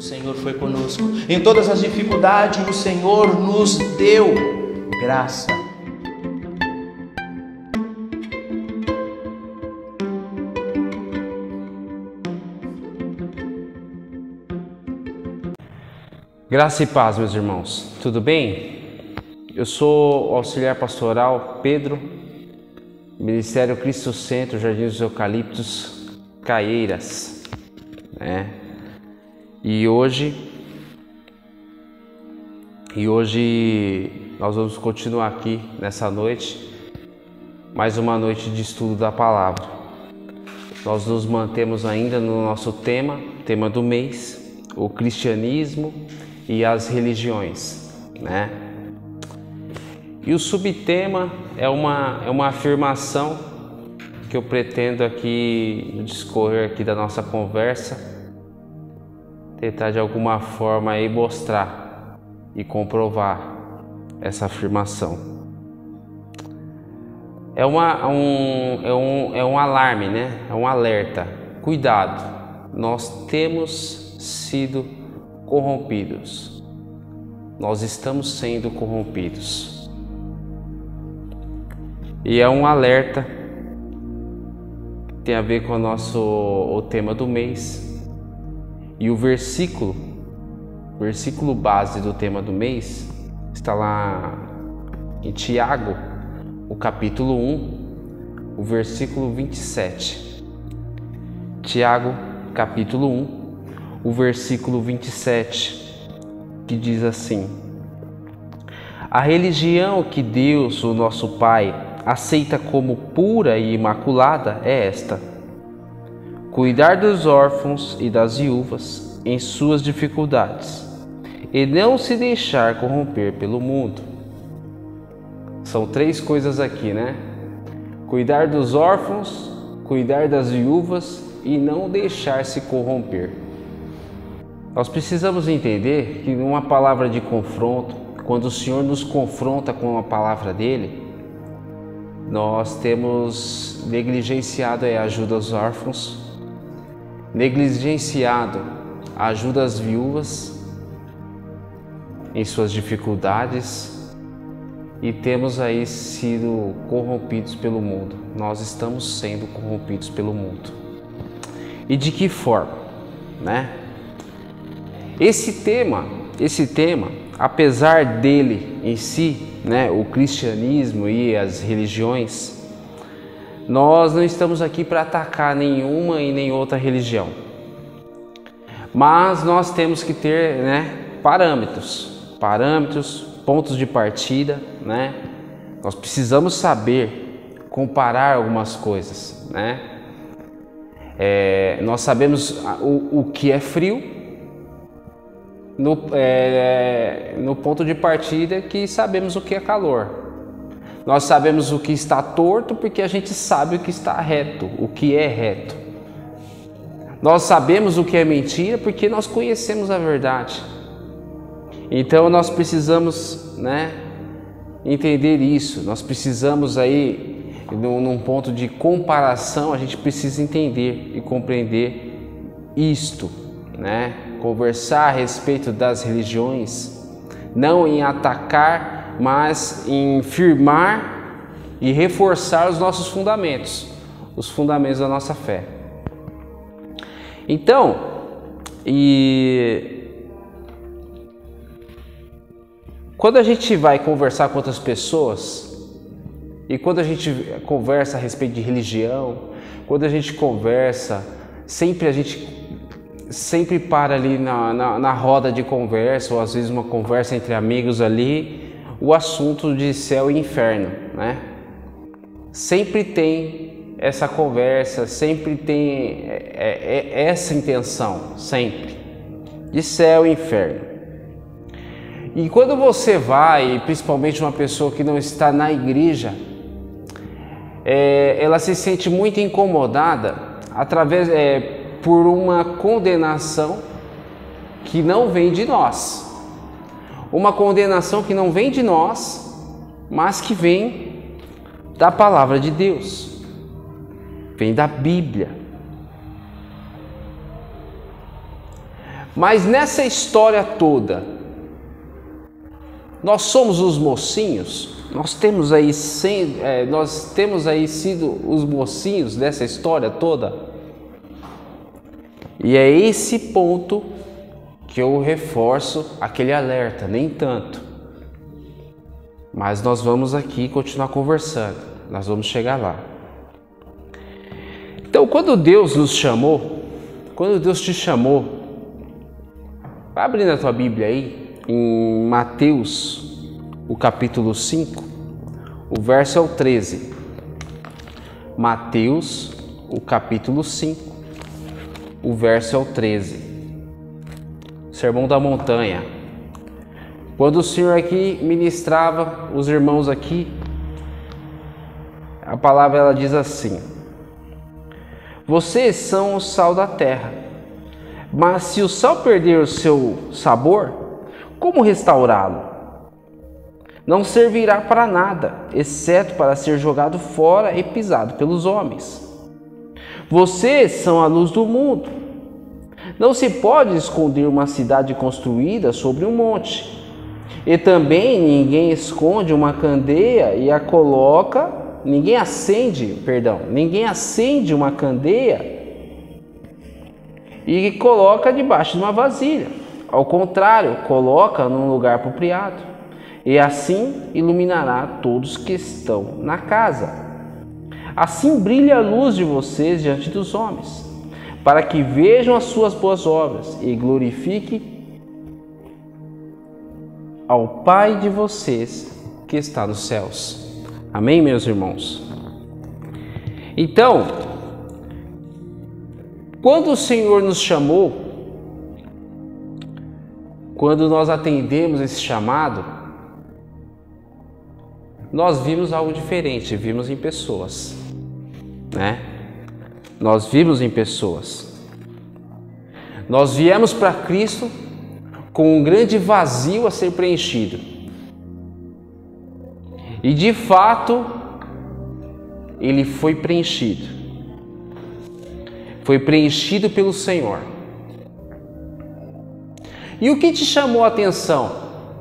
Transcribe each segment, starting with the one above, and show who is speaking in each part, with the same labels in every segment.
Speaker 1: Senhor foi conosco. Em todas as dificuldades, o Senhor nos deu graça.
Speaker 2: Graça e paz, meus irmãos. Tudo bem? Eu sou o auxiliar pastoral Pedro, Ministério Cristo Centro, Jardim dos Eucaliptos, Caieiras, né? E hoje nós vamos continuar aqui nessa noite, mais uma noite de estudo da palavra. Nós nos mantemos ainda no nosso tema do mês, o cristianismo e as religiões, né? E o subtema é uma afirmação que eu pretendo aqui, no discorrer aqui da nossa conversa, tentar de alguma forma aí mostrar e comprovar essa afirmação. É um alarme, né? É um alerta. Cuidado, nós temos sido corrompidos. Nós estamos sendo corrompidos. E é um alerta que tem a ver com o tema do mês. E o versículo base do tema do mês está lá em Tiago, o capítulo 1, o versículo 27. Tiago, capítulo 1, o versículo 27, que diz assim: a religião que Deus, o nosso Pai, aceita como pura e imaculada é esta: cuidar dos órfãos e das viúvas em suas dificuldades e não se deixar corromper pelo mundo. São três coisas aqui, né? Cuidar dos órfãos, cuidar das viúvas e não deixar se corromper. Nós precisamos entender que numa palavra de confronto, quando o Senhor nos confronta com a palavra dele, nós temos negligenciado a ajuda aos órfãos, negligenciado a ajuda às viúvas em suas dificuldades e temos aí sido corrompidos pelo mundo. Nós estamos sendo corrompidos pelo mundo. E de que forma, né? Esse tema, apesar dele em si, né, o cristianismo e as religiões, nós não estamos aqui para atacar nenhuma e nem outra religião. Mas nós temos que ter, né, parâmetros, pontos de partida, né? Nós precisamos saber comparar algumas coisas, né? Nós sabemos o que é frio no ponto de partida que sabemos o que é calor. Nós sabemos o que está torto porque a gente sabe o que está reto, o que é reto. Nós sabemos o que é mentira porque nós conhecemos a verdade. Então nós precisamos, né, entender isso. Nós precisamos aí, num ponto de comparação, a gente precisa entender e compreender isto, né? Conversar a respeito das religiões, não em atacar, mas em firmar e reforçar os nossos fundamentos, os fundamentos da nossa fé. Então, quando a gente vai conversar com outras pessoas, e quando a gente conversa a respeito de religião, quando a gente conversa, a gente sempre para ali na roda de conversa, ou às vezes uma conversa entre amigos ali, o assunto de céu e inferno, né? Sempre tem essa conversa, sempre tem essa intenção, sempre, de céu e inferno. E quando você vai, principalmente uma pessoa que não está na igreja, ela se sente muito incomodada por uma condenação que não vem de nós. Uma condenação que não vem de nós, mas que vem da palavra de Deus, vem da Bíblia. Mas nessa história toda, nós somos os mocinhos? Nós temos aí sido os mocinhos dessa história toda? E é esse ponto que eu reforço aquele alerta, nem tanto. Mas nós vamos aqui continuar conversando, nós vamos chegar lá. Então, quando Deus nos chamou, quando Deus te chamou, vai abrindo a tua Bíblia aí, em Mateus, o capítulo 5, o verso é o 13. Mateus, o capítulo 5, o verso é o 13. Sermão da Montanha. Quando o Senhor aqui ministrava os irmãos aqui, a palavra ela diz assim: vocês são o sal da terra, mas se o sal perder o seu sabor, como restaurá-lo? Não servirá para nada, exceto para ser jogado fora e pisado pelos homens. Vocês são a luz do mundo. Não se pode esconder uma cidade construída sobre um monte. E também ninguém esconde uma candeia e a coloca, ninguém acende uma candeia e coloca debaixo de uma vasilha. Ao contrário, coloca num lugar apropriado, e assim iluminará todos que estão na casa. Assim brilha a luz de vocês diante dos homens, para que vejam as suas boas obras e glorifiquem ao Pai de vocês que está nos céus. Amém, meus irmãos? Então, quando o Senhor nos chamou, quando nós atendemos esse chamado, nós vimos algo diferente, vimos em pessoas, né? Nós vimos em pessoas. Nós viemos para Cristo com um grande vazio a ser preenchido. E de fato, ele foi preenchido. Foi preenchido pelo Senhor. E o que te chamou a atenção?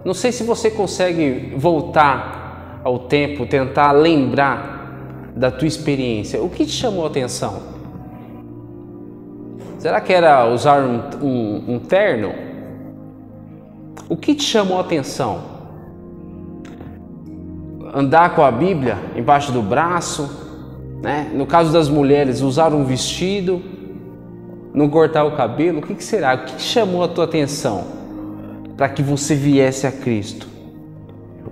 Speaker 2: Não sei se você consegue voltar ao tempo, tentar lembrar da tua experiência. O que te chamou a atenção? Será que era usar um terno? O que te chamou a atenção? Andar com a Bíblia embaixo do braço, né? No caso das mulheres, usar um vestido, não cortar o cabelo. O que será? O que te chamou a tua atenção para que você viesse a Cristo?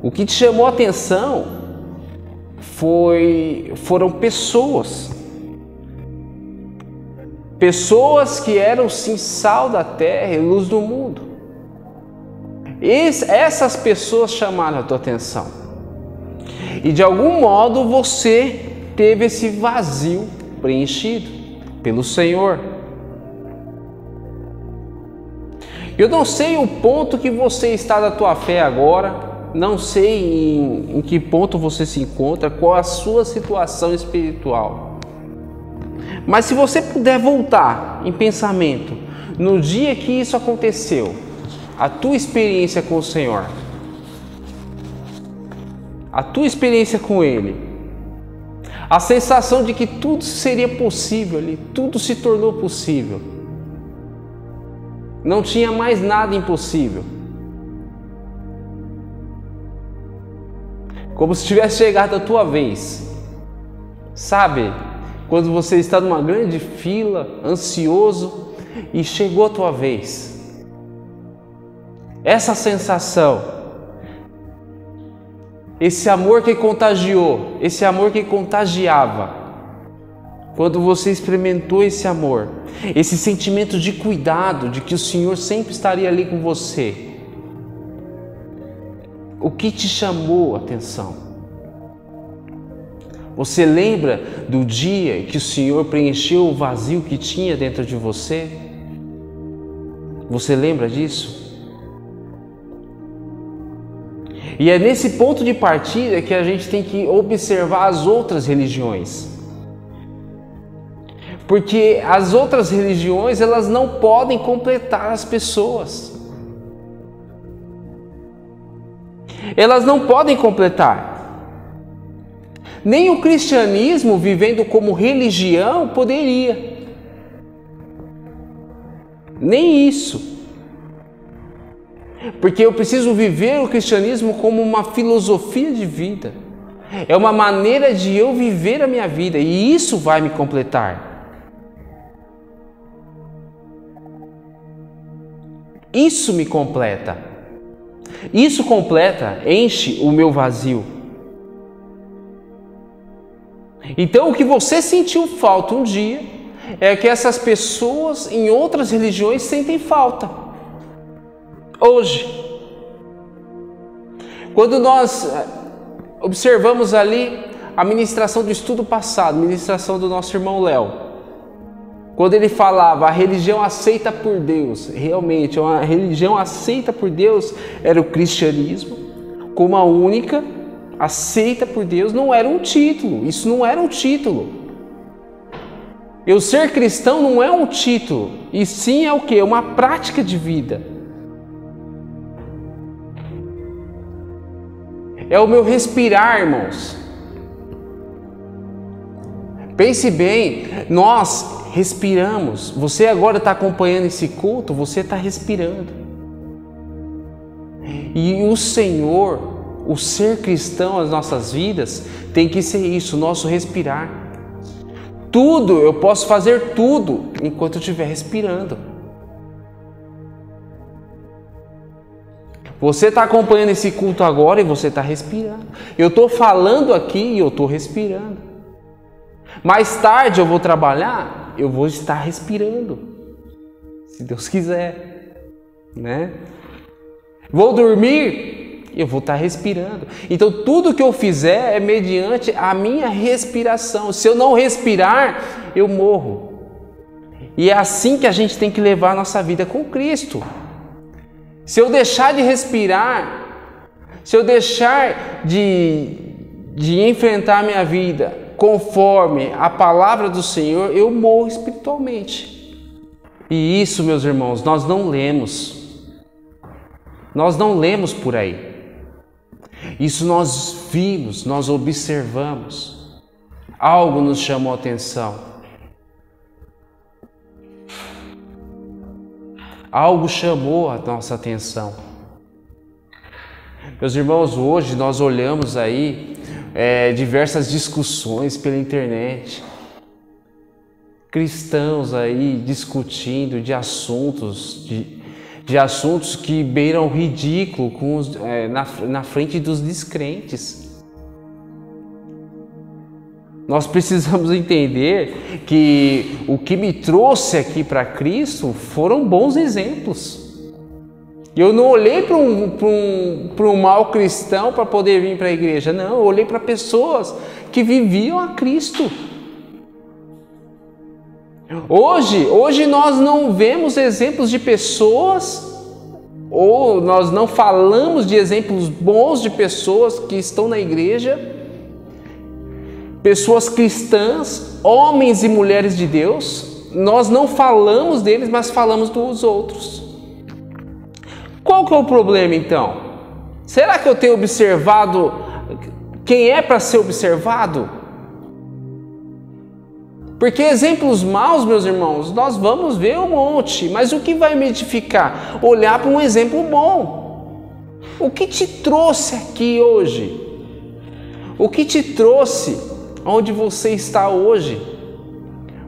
Speaker 2: O que te chamou a atenção foram pessoas. Pessoas que eram sim sal da terra e luz do mundo. Essas pessoas chamaram a tua atenção. E de algum modo você teve esse vazio preenchido pelo Senhor. Eu não sei o ponto que você está da tua fé agora, não sei em que ponto você se encontra, qual a sua situação espiritual. Mas se você puder voltar em pensamento no dia que isso aconteceu, a tua experiência com o Senhor, a tua experiência com Ele, a sensação de que tudo seria possível ali, tudo se tornou possível. Não tinha mais nada impossível. Como se tivesse chegado a tua vez. Sabe, quando você está numa grande fila, ansioso, e chegou a tua vez. Essa sensação, esse amor que contagiou, esse amor que contagiava, quando você experimentou esse amor, esse sentimento de cuidado, de que o Senhor sempre estaria ali com você, o que te chamou a atenção? Você lembra do dia que o Senhor preencheu o vazio que tinha dentro de você? Você lembra disso? E é nesse ponto de partida que a gente tem que observar as outras religiões. Porque as outras religiões, elas não podem completar as pessoas. Elas não podem completar. Nem o cristianismo, vivendo como religião, poderia. Nem isso. Porque eu preciso viver o cristianismo como uma filosofia de vida. É uma maneira de eu viver a minha vida, e isso vai me completar. Isso me completa. Isso completa, enche o meu vazio. Então, o que você sentiu falta um dia é que essas pessoas em outras religiões sentem falta. Hoje, quando nós observamos ali a ministração do estudo passado, ministração do nosso irmão Léo, quando ele falava a religião aceita por Deus, realmente uma religião aceita por Deus era o cristianismo, como a única aceita por Deus. Não era um título, isso não era um título. Eu ser cristão não é um título, e sim é o quê? Uma prática de vida. É o meu respirar, irmãos. Pense bem, nós respiramos. Você agora está acompanhando esse culto, você está respirando. E o Senhor, o ser cristão nas nossas vidas, tem que ser isso, nosso respirar. Tudo, eu posso fazer tudo enquanto eu estiver respirando. Você está acompanhando esse culto agora e você está respirando. Eu estou falando aqui e eu estou respirando. Mais tarde eu vou trabalhar, eu vou estar respirando, se Deus quiser, né? Vou dormir, eu vou estar respirando. Então tudo que eu fizer é mediante a minha respiração. Se eu não respirar, eu morro. E é assim que a gente tem que levar a nossa vida com Cristo. Se eu deixar de respirar, se eu deixar de enfrentar a minha vida conforme a palavra do Senhor, eu morro espiritualmente. E isso, meus irmãos, nós não lemos. Nós não lemos por aí. Isso nós vimos, nós observamos. Algo nos chamou a atenção. Algo chamou a nossa atenção. Meus irmãos, hoje nós olhamos aí diversas discussões pela internet. Cristãos aí discutindo de assuntos que beiram o ridículo na frente dos descrentes. Nós precisamos entender que o que me trouxe aqui para Cristo foram bons exemplos. Eu não olhei para um mau cristão para poder vir para a igreja. Não, eu olhei para pessoas que viviam a Cristo. Hoje nós não vemos exemplos de pessoas, ou nós não falamos de exemplos bons de pessoas que estão na igreja, pessoas cristãs, homens e mulheres de Deus. Nós não falamos deles, mas falamos dos outros. Qual que é o problema então? Será que eu tenho observado quem é para ser observado? Porque exemplos maus, meus irmãos, nós vamos ver um monte, mas o que vai me edificar? Olhar para um exemplo bom. O que te trouxe aqui hoje? O que te trouxe onde você está hoje?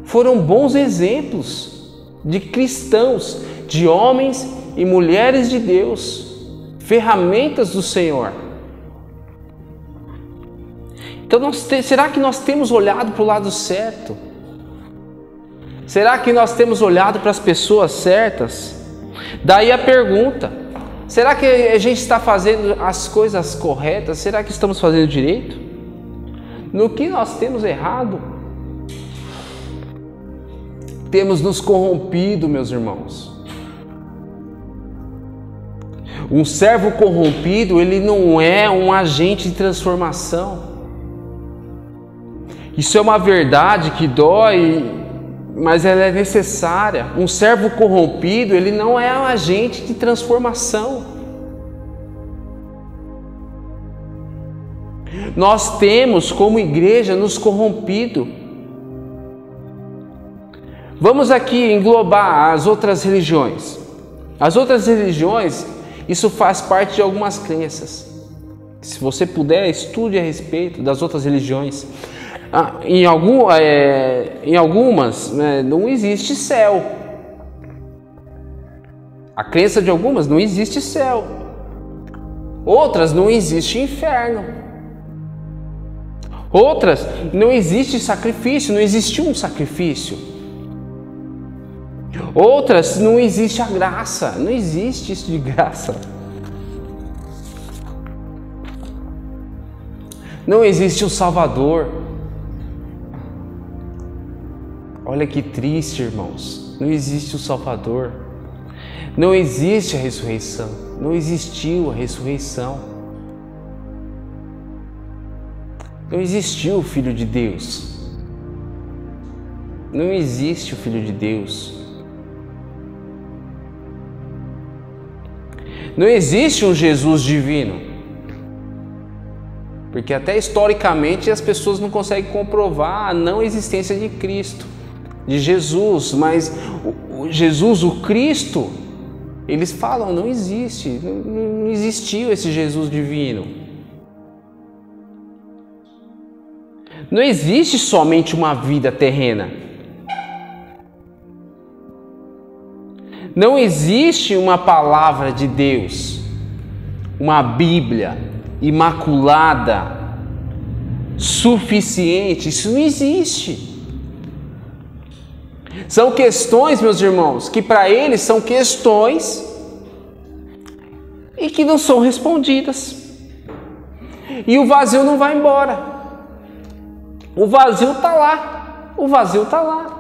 Speaker 2: Foram bons exemplos de cristãos, de homens e mulheres de Deus, ferramentas do Senhor. Então, será que nós temos olhado para o lado certo? Será que nós temos olhado para as pessoas certas? Daí a pergunta: será que a gente está fazendo as coisas corretas? Será que estamos fazendo direito? No que nós temos errado? Temos nos corrompido, meus irmãos. Um servo corrompido, ele não é um agente de transformação. Isso é uma verdade que dói mas ela é necessária. Um servo corrompido, ele não é um agente de transformação. Nós temos, como igreja, nos corrompido. Vamos aqui englobar as outras religiões. As outras religiões, isso faz parte de algumas crenças. Se você puder, estude a respeito das outras religiões. Em algumas, né, não existe céu. A crença de algumas, não existe céu. Outras, não existe inferno. Outras, não existe sacrifício, não existiu um sacrifício. Outras, não existe a graça, não existe isso de graça. Não existe o Salvador. Olha que triste, irmãos. Não existe o Salvador. Não existe a ressurreição. Não existiu a ressurreição. Não existiu o Filho de Deus. Não existe o Filho de Deus. Não existe um Jesus divino. Porque até historicamente as pessoas não conseguem comprovar a não existência de Cristo, de Jesus. Mas Jesus, o Cristo, eles falam, não existe, não existiu esse Jesus divino. Não existe somente uma vida terrena. Não existe uma palavra de Deus, uma Bíblia imaculada, suficiente. Isso não existe. São questões, meus irmãos, que para eles são questões e que não são respondidas. E o vazio não vai embora. O vazio está lá. O vazio está lá.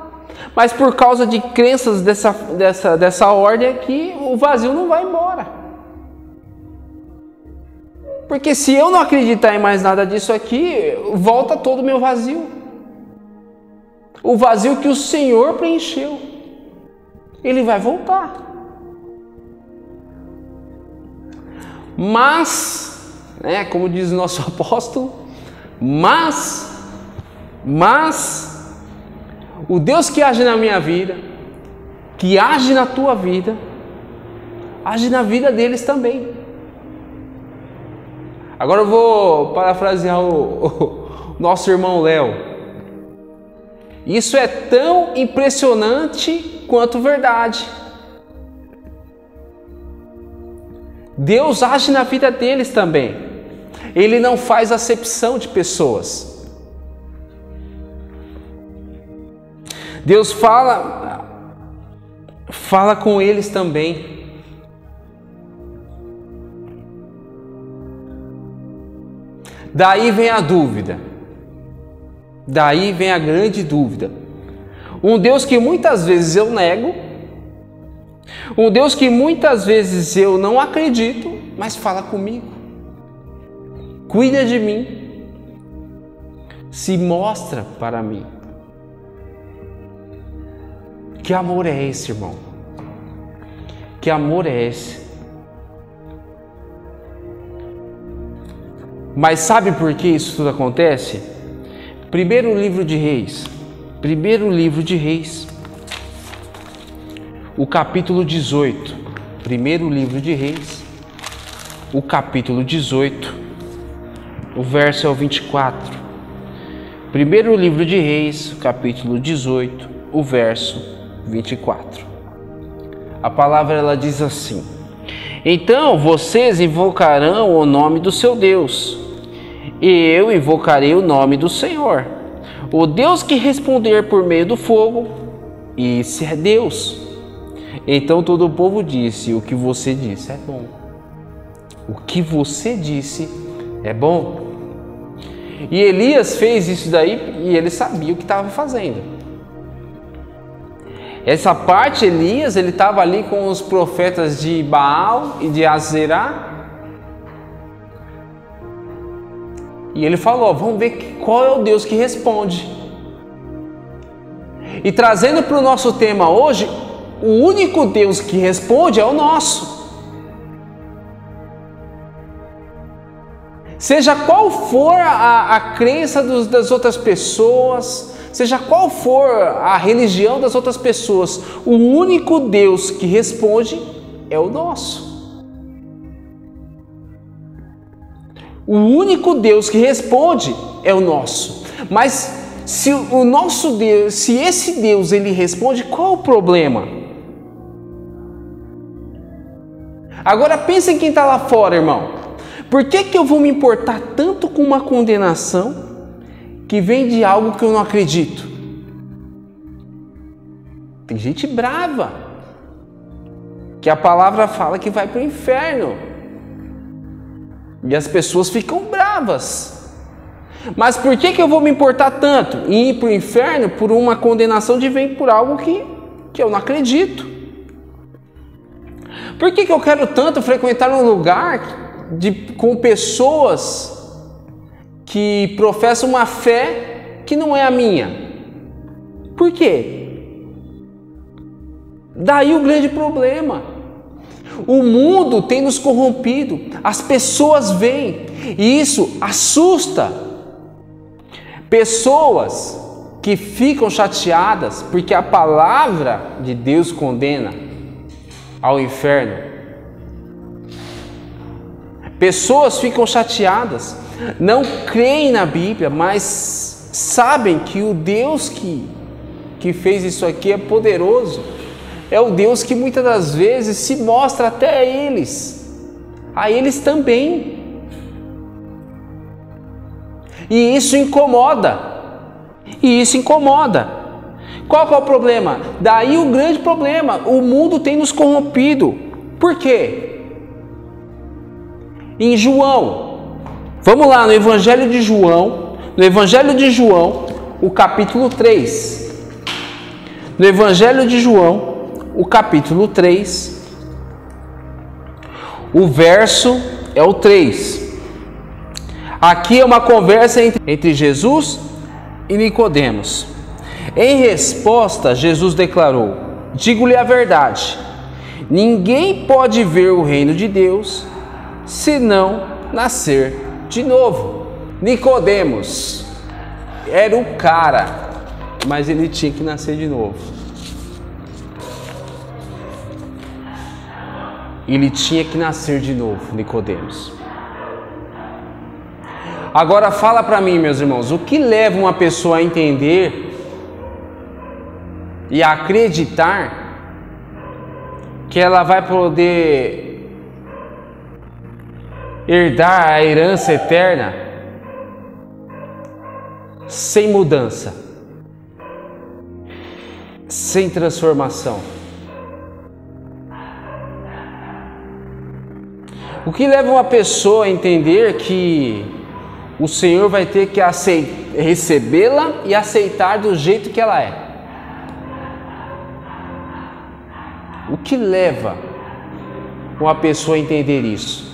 Speaker 2: Mas por causa de crenças dessa ordem aqui, o vazio não vai embora. Porque se eu não acreditar em mais nada disso aqui, volta todo o meu vazio. O vazio que o Senhor preencheu. Ele vai voltar. Mas, né, como diz o nosso apóstolo, mas, o Deus que age na minha vida, que age na tua vida, age na vida deles também. Agora eu vou parafrasear o nosso irmão Léo. Isso é tão impressionante quanto verdade. Deus age na vida deles também. Ele não faz acepção de pessoas. Deus fala com eles também. Daí vem a dúvida. Daí vem a grande dúvida. Um Deus que muitas vezes eu nego. Um Deus que muitas vezes eu não acredito, mas fala comigo. Cuida de mim. Se mostra para mim. Que amor é esse, irmão? Que amor é esse? Mas sabe por que isso tudo acontece? Primeiro livro de Reis. O capítulo 18. Primeiro livro de Reis. O capítulo 18. O verso é o 24. Primeiro livro de Reis, capítulo 18, o verso 24. A palavra ela diz assim: então vocês invocarão o nome do seu Deus, e eu invocarei o nome do Senhor, o Deus que responder por meio do fogo, esse é Deus. Então todo o povo disse: o que você disse é bom. O que você disse é bom. E Elias fez isso daí e ele sabia o que estava fazendo. Essa parte, Elias, ele estava ali com os profetas de Baal e de Azerá. E ele falou: vamos ver qual é o Deus que responde. E trazendo para o nosso tema hoje, o único Deus que responde é o nosso. Seja qual for a crença das outras pessoas, seja qual for a religião das outras pessoas, o único Deus que responde é o nosso. O único Deus que responde é o nosso. Mas se o nosso Deus, se esse Deus ele responde, qual o problema? Agora pensa em quem está lá fora, irmão. Por que eu vou me importar tanto com uma condenação que vem de algo que eu não acredito? Tem gente brava, que a palavra fala que vai para o inferno. E as pessoas ficam bravas. Mas por que eu vou me importar tanto em ir para o inferno por uma condenação de vem por algo que eu não acredito? Por que eu quero tanto frequentar um lugar com pessoas que professam uma fé que não é a minha? Por quê? Daí o grande problema. O mundo tem nos corrompido, as pessoas vêm e isso assusta. Pessoas que ficam chateadas porque a palavra de Deus condena ao inferno. Pessoas ficam chateadas, não creem na Bíblia, mas sabem que o Deus que fez isso aqui é poderoso. É o Deus que muitas das vezes se mostra até a eles também. E isso incomoda. Qual que é o problema? Daí o grande problema, o mundo tem nos corrompido. Por quê? Em João, vamos lá no Evangelho de João, o capítulo 3. No Evangelho de João, o capítulo 3, o verso é o 3. Aqui é uma conversa entre Jesus e Nicodemos. Em resposta, Jesus declarou: digo-lhe a verdade, ninguém pode ver o reino de Deus se não nascer de novo. Nicodemos era o cara, mas ele tinha que nascer de novo. Ele tinha que nascer de novo, Nicodemos. Agora fala para mim, meus irmãos, o que leva uma pessoa a entender e a acreditar que ela vai poder herdar a herança eterna sem mudança, sem transformação? O que leva uma pessoa a entender que o Senhor vai ter que recebê-la e aceitar do jeito que ela é? O que leva uma pessoa a entender isso?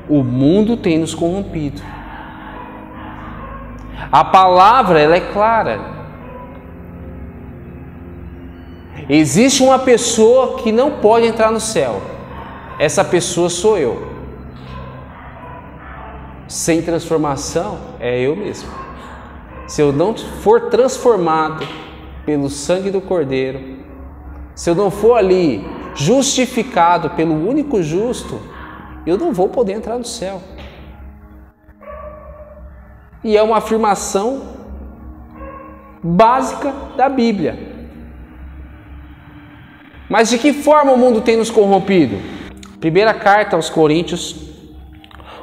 Speaker 2: O mundo tem nos corrompido. A palavra, ela é clara. Existe uma pessoa que não pode entrar no céu. Essa pessoa sou eu. Sem transformação, é eu mesmo. Se eu não for transformado pelo sangue do Cordeiro, se eu não for ali justificado pelo único justo, eu não vou poder entrar no céu. E é uma afirmação básica da Bíblia. Mas de que forma o mundo tem nos corrompido? Primeira carta aos Coríntios,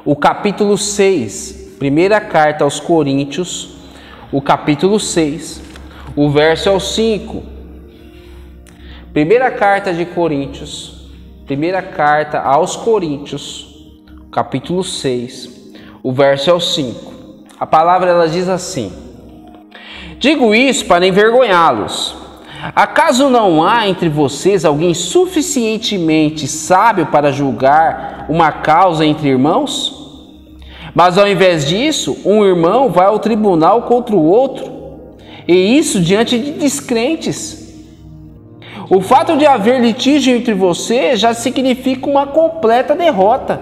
Speaker 2: o capítulo 6. Primeira carta aos Coríntios, o capítulo 6, o verso é o 5. Primeira carta de Coríntios, primeira carta aos Coríntios, capítulo 6, o verso é o 5. A palavra ela diz assim: digo isso para envergonhá-los. Acaso não há entre vocês alguém suficientemente sábio para julgar uma causa entre irmãos? Mas ao invés disso, um irmão vai ao tribunal contra o outro e isso diante de descrentes. O fato de haver litígio entre vocês já significa uma completa derrota.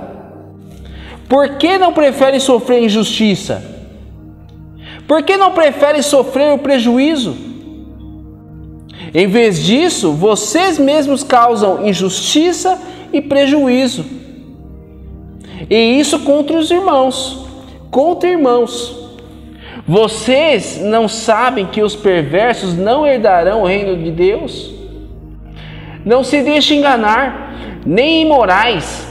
Speaker 2: Por que não preferem sofrer injustiça? Por que não preferem sofrer o prejuízo? Em vez disso, vocês mesmos causam injustiça e prejuízo. E isso contra os irmãos, contra irmãos. Vocês não sabem que os perversos não herdarão o reino de Deus? Não se deixe enganar, nem imorais,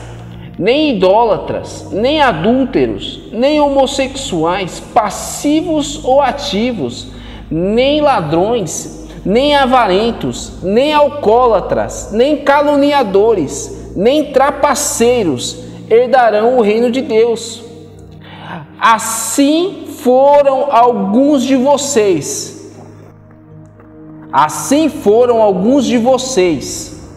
Speaker 2: nem idólatras, nem adúlteros, nem homossexuais, passivos ou ativos, nem ladrões, nem avarentos, nem alcoólatras, nem caluniadores, nem trapaceiros herdarão o reino de Deus. Assim foram alguns de vocês. Assim foram alguns de vocês.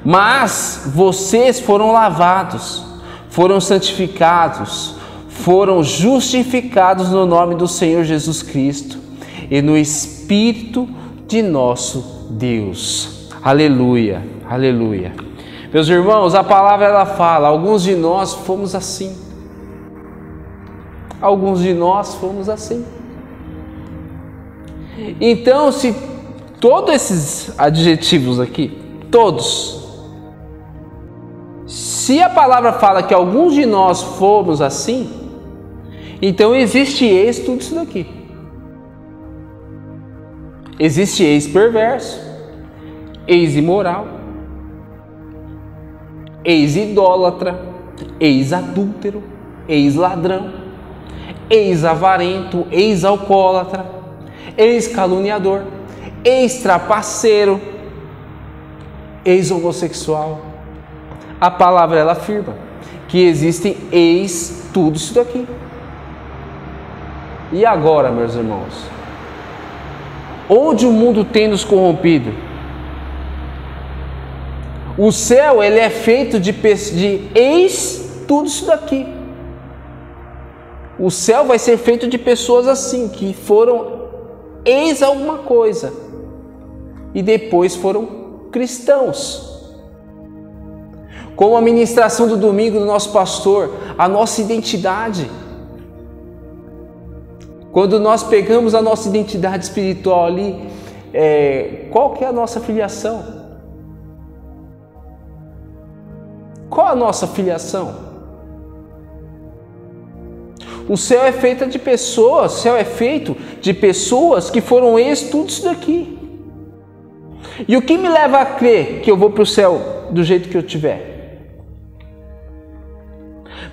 Speaker 2: Mas vocês foram lavados, foram santificados, foram justificados no nome do Senhor Jesus Cristo e no Espírito de nosso Deus. Aleluia, aleluia. Meus irmãos, a palavra ela fala, alguns de nós fomos assim. Alguns de nós fomos assim. Então, se todos esses adjetivos aqui, todos, se a palavra fala que alguns de nós fomos assim, então existe ex tudo isso daqui. Existe ex perverso, ex imoral, ex idólatra, ex adúltero, ex ladrão, ex avarento, ex alcoólatra, ex caluniador, ex trapaceiro, ex homossexual. A palavra ela afirma que existem ex tudo isso daqui. E agora, meus irmãos, onde o mundo tem nos corrompido? O céu ele é feito de ex tudo isso daqui. O céu vai ser feito de pessoas assim, que foram ex alguma coisa e depois foram cristãos. Como a ministração do domingo do nosso pastor, a nossa identidade. Quando nós pegamos a nossa identidade espiritual ali, qual que é a nossa filiação? Qual a nossa filiação? O céu é feito de pessoas, o céu é feito de pessoas que foram ex tudo isso daqui. E o que me leva a crer que eu vou para o céu do jeito que eu tiver?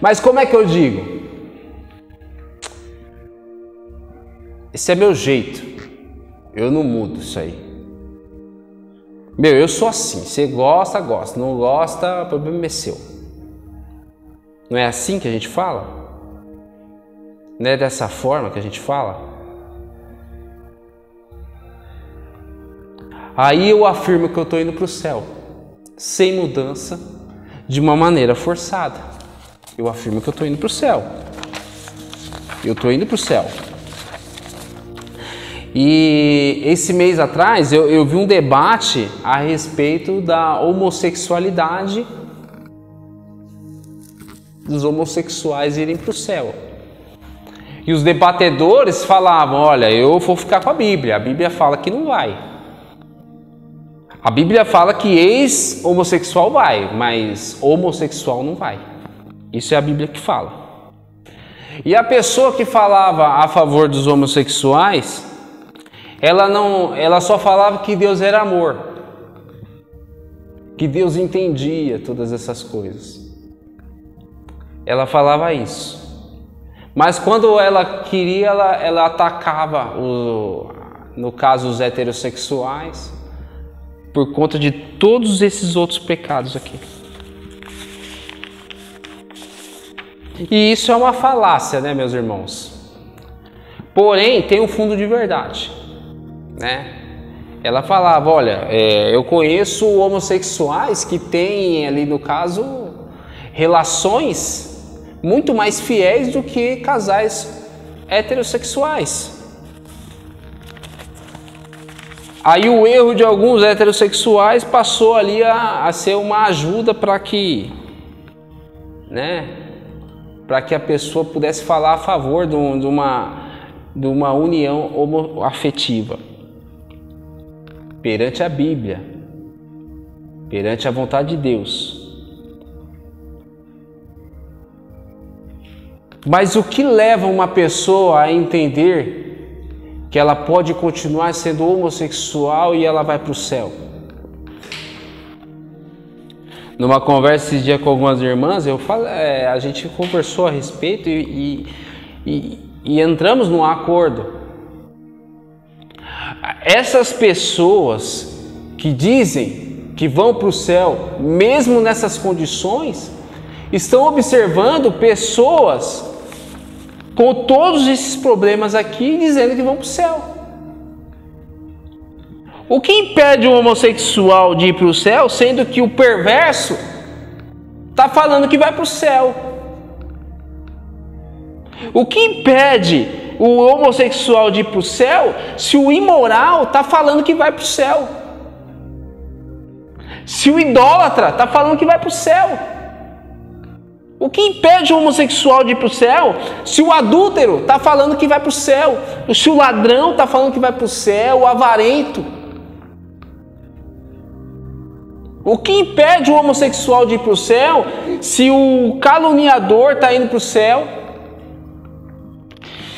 Speaker 2: Mas como é que eu digo? Esse é meu jeito, eu não mudo isso aí. Eu sou assim, você gosta, gosta, não gosta, o problema é seu. Não é assim que a gente fala? Não é dessa forma que a gente fala? Aí eu afirmo que eu estou indo para o céu, sem mudança, de uma maneira forçada. Eu afirmo que eu estou indo para o céu. Eu estou indo para o céu. E esse mês atrás eu vi um debate a respeito da homossexualidade, dos homossexuais irem para o céu. E os debatedores falavam, olha, eu vou ficar com a Bíblia fala que não vai. A Bíblia fala que ex-homossexual vai, mas homossexual não vai. Isso é a Bíblia que fala. E a pessoa que falava a favor dos homossexuais, ela só falava que Deus era amor, que Deus entendia todas essas coisas. Ela falava isso. Mas quando ela queria, ela atacava, no caso, os heterossexuais, por conta de todos esses outros pecados aqui. E isso é uma falácia, né, meus irmãos? Porém, tem um fundo de verdade, né? Ela falava, olha, eu conheço homossexuais que têm ali, no caso, relações muito mais fiéis do que casais heterossexuais. Aí o erro de alguns heterossexuais passou ali a ser uma ajuda para que, né, para que a pessoa pudesse falar a favor de uma união homoafetiva perante a Bíblia, perante a vontade de Deus. Mas o que leva uma pessoa a entender que ela pode continuar sendo homossexual e ela vai para o céu? Numa conversa esse dia com algumas irmãs, a gente conversou a respeito e entramos num acordo. Essas pessoas que dizem que vão para o céu, mesmo nessas condições, estão observando pessoas com todos esses problemas aqui, dizendo que vão para o céu. O que impede o homossexual de ir para o céu, sendo que o perverso está falando que vai para o céu? O que impede o homossexual de ir para o céu, se o imoral está falando que vai para o céu? Se o idólatra está falando que vai para o céu? O que impede o homossexual de ir para o céu, se o adúltero está falando que vai para o céu, se o ladrão está falando que vai para o céu, o avarento? O que impede o homossexual de ir para o céu, se o caluniador está indo para o céu,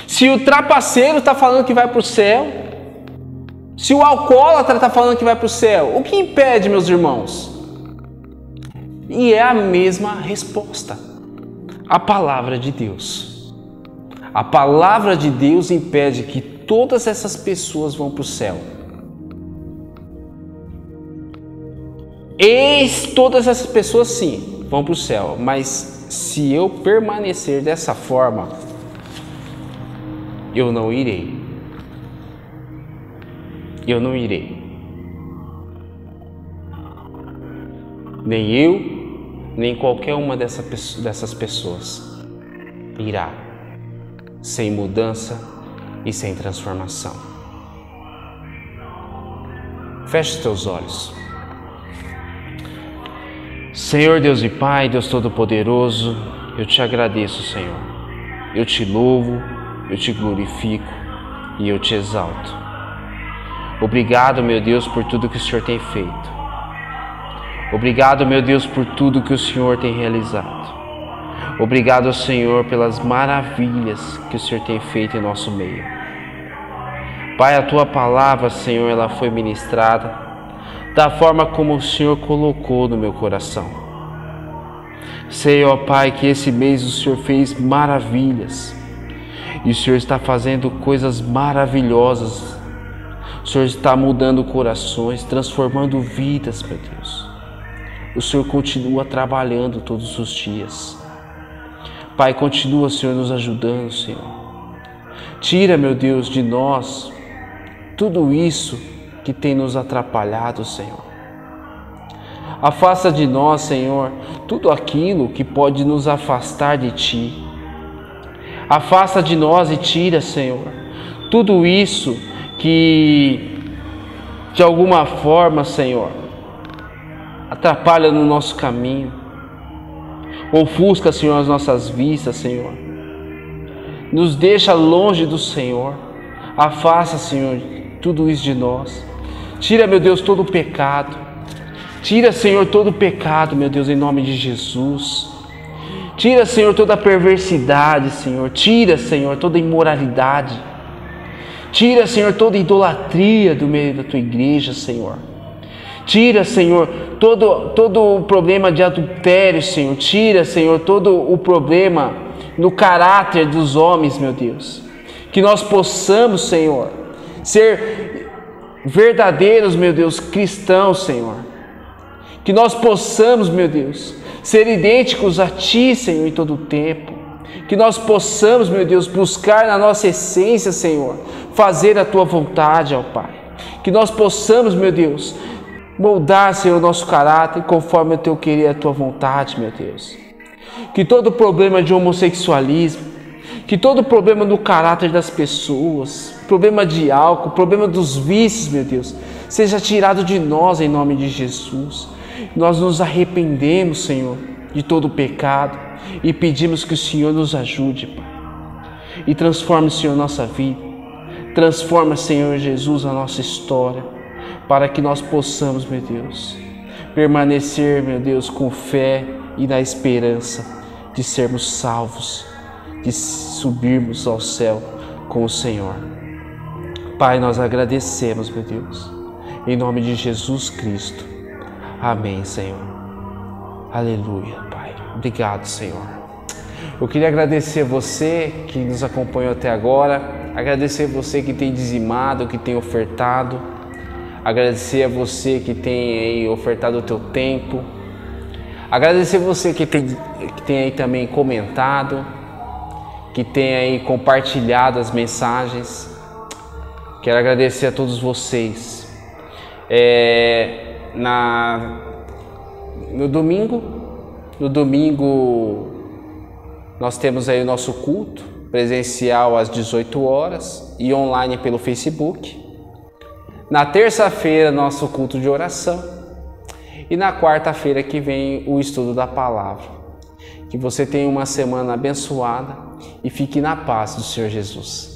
Speaker 2: se o trapaceiro está falando que vai para o céu, se o alcoólatra está falando que vai para o céu? O que impede, meus irmãos? E é a mesma resposta. A palavra de Deus. A palavra de Deus impede que todas essas pessoas vão para o céu. Todas essas pessoas sim, vão para o céu. Mas se eu permanecer dessa forma, eu não irei. Eu não irei. Nem eu, nem qualquer uma dessas pessoas irá sem mudança e sem transformação. Feche os teus olhos. Senhor Deus e Pai, Deus Todo-Poderoso, eu te agradeço, Senhor. Eu te louvo, eu te glorifico e eu te exalto. Obrigado, meu Deus, por tudo que o Senhor tem feito. Obrigado, meu Deus, por tudo que o Senhor tem realizado. Obrigado, Senhor, pelas maravilhas que o Senhor tem feito em nosso meio. Pai, a Tua palavra, Senhor, ela foi ministrada da forma como o Senhor colocou no meu coração. Sei, ó Pai, que esse mês o Senhor fez maravilhas. E o Senhor está fazendo coisas maravilhosas. O Senhor está mudando corações, transformando vidas, meu Deus. O Senhor continua trabalhando todos os dias. Pai, continua, Senhor, nos ajudando, Senhor. Tira, meu Deus, de nós tudo isso que tem nos atrapalhado, Senhor. Afasta de nós, Senhor, tudo aquilo que pode nos afastar de Ti. Afasta de nós e tira, Senhor, tudo isso que, de alguma forma, Senhor, atrapalha no nosso caminho, ofusca, Senhor, as nossas vistas, Senhor, nos deixa longe do Senhor. Afasta, Senhor, tudo isso de nós. Tira, meu Deus, todo o pecado. Tira, Senhor, todo o pecado, meu Deus, em nome de Jesus. Tira, Senhor, toda a perversidade, Senhor. Tira, Senhor, toda a imoralidade. Tira, Senhor, toda a idolatria do meio da Tua igreja, Senhor. Tira, Senhor, todo o problema de adultério, Senhor. Tira, Senhor, todo o problema no caráter dos homens, meu Deus. Que nós possamos, Senhor, ser verdadeiros, meu Deus, cristãos, Senhor. Que nós possamos, meu Deus, ser idênticos a Ti, Senhor, em todo o tempo. Que nós possamos, meu Deus, buscar na nossa essência, Senhor, fazer a Tua vontade, ó Pai. Que nós possamos, meu Deus, moldar, Senhor, o nosso caráter conforme o Teu querer e a Tua vontade, meu Deus. Que todo problema de homossexualismo, Que todo problema do caráter das pessoas, problema de álcool, problema dos vícios, meu Deus, seja tirado de nós em nome de Jesus. Nós nos arrependemos, Senhor, de todo o pecado e pedimos que o Senhor nos ajude, Pai. E transforme, Senhor, nossa vida. Transforma, Senhor Jesus, a nossa história, para que nós possamos, meu Deus, permanecer, meu Deus, com fé e na esperança de sermos salvos, de subirmos ao céu com o Senhor. Pai, nós agradecemos, meu Deus, em nome de Jesus Cristo. Amém, Senhor. Aleluia, Pai. Obrigado, Senhor. Eu queria agradecer você que nos acompanhou até agora, agradecer você que tem dizimado, que tem ofertado, agradecer a você que tem aí ofertado o teu tempo, agradecer você que tem aí também comentado, que tem aí compartilhado as mensagens. Quero agradecer a todos vocês. No domingo nós temos aí o nosso culto presencial às 18 horas e online pelo Facebook. Na terça-feira, nosso culto de oração. E na quarta-feira que vem, o estudo da palavra. Que você tenha uma semana abençoada e fique na paz do Senhor Jesus.